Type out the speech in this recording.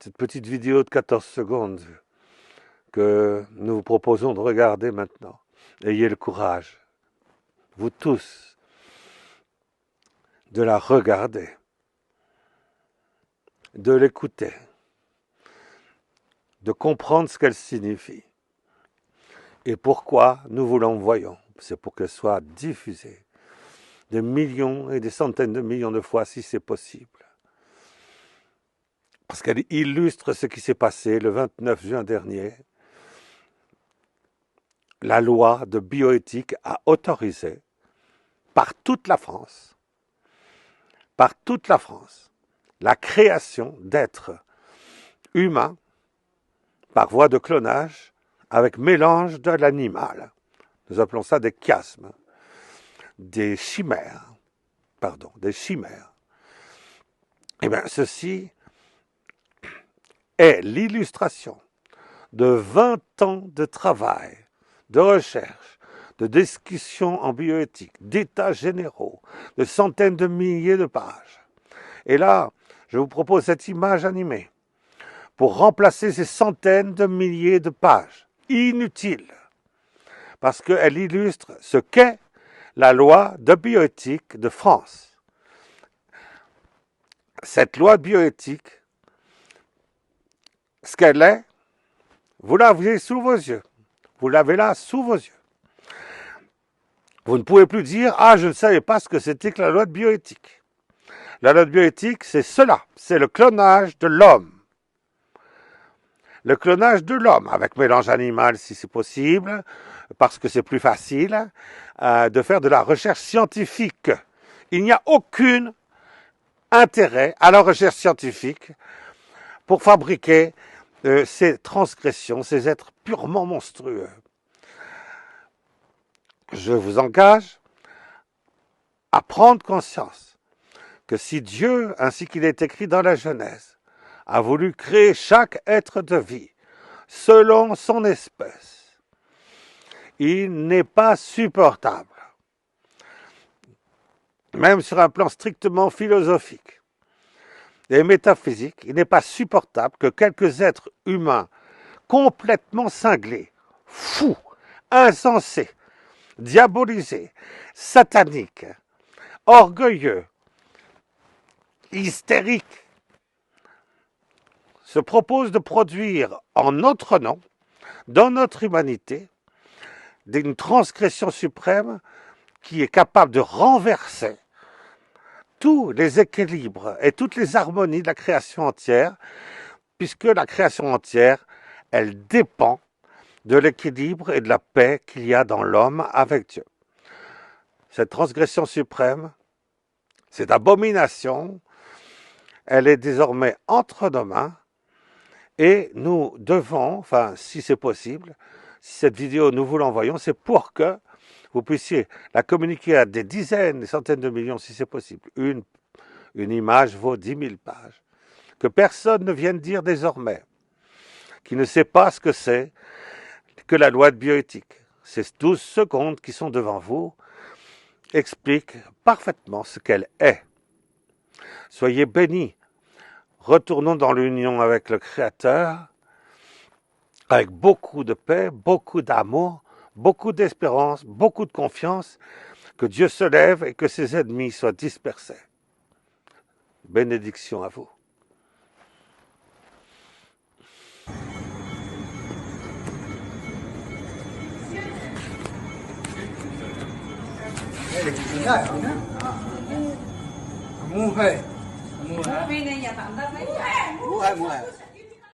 cette petite vidéo de 14 secondes que nous vous proposons de regarder maintenant. Ayez le courage, vous tous, de la regarder, de l'écouter, de comprendre ce qu'elle signifie et pourquoi nous vous l'envoyons. C'est pour qu'elle soit diffusée des millions et des centaines de millions de fois si c'est possible. Parce qu'elle illustre ce qui s'est passé le 29 juin dernier. La loi de bioéthique a autorisé par toute la France, la création d'êtres humains par voie de clonage avec mélange de l'animal. Nous appelons ça des chiasmes, des chimères. Eh bien, ceci est l'illustration de 20 ans de travail, de recherche, de discussion en bioéthique, d'états généraux, de centaines de milliers de pages. Et là, je vous propose cette image animée pour remplacer ces centaines de milliers de pages inutiles, parce qu'elle illustre ce qu'est la loi de bioéthique de France. Cette loi de bioéthique, ce qu'elle est, vous l'avez sous vos yeux. Vous l'avez là sous vos yeux. Vous ne pouvez plus dire « Ah, je ne savais pas ce que c'était que la loi de bioéthique ». La loi de bioéthique, c'est cela, c'est le clonage de l'homme. Le clonage de l'homme, avec mélange animal si c'est possible, parce que c'est plus facile, de faire de la recherche scientifique. Il n'y a aucun intérêt à la recherche scientifique pour fabriquer ces transgressions, ces êtres purement monstrueux. Je vous engage à prendre conscience que si Dieu, ainsi qu'il est écrit dans la Genèse, a voulu créer chaque être de vie selon son espèce, il n'est pas supportable, même sur un plan strictement philosophique et métaphysique, il n'est pas supportable que quelques êtres humains complètement cinglés, fous, insensés, diabolisés, sataniques, orgueilleux, hystériques, se proposent de produire en notre nom, dans notre humanité, une transgression suprême qui est capable de renverser tous les équilibres et toutes les harmonies de la création entière, puisque la création entière, elle dépend de l'équilibre et de la paix qu'il y a dans l'homme avec Dieu. Cette transgression suprême, cette abomination, elle est désormais entre nos mains et nous devons, enfin si c'est possible, si cette vidéo nous vous l'envoyons, c'est pour que vous puissiez la communiquer à des dizaines, des centaines de millions si c'est possible. Une image vaut 10 000 pages. Que personne ne vienne dire désormais qui ne sait pas ce que c'est que la loi de bioéthique. Ces 12 secondes qui sont devant vous expliquent parfaitement ce qu'elle est. Soyez bénis. Retournons dans l'union avec le Créateur, avec beaucoup de paix, beaucoup d'amour, beaucoup d'espérance, beaucoup de confiance, que Dieu se lève et que ses ennemis soient dispersés. Bénédiction à vous. Mua này nhà tạm đất đấy. Mua hai.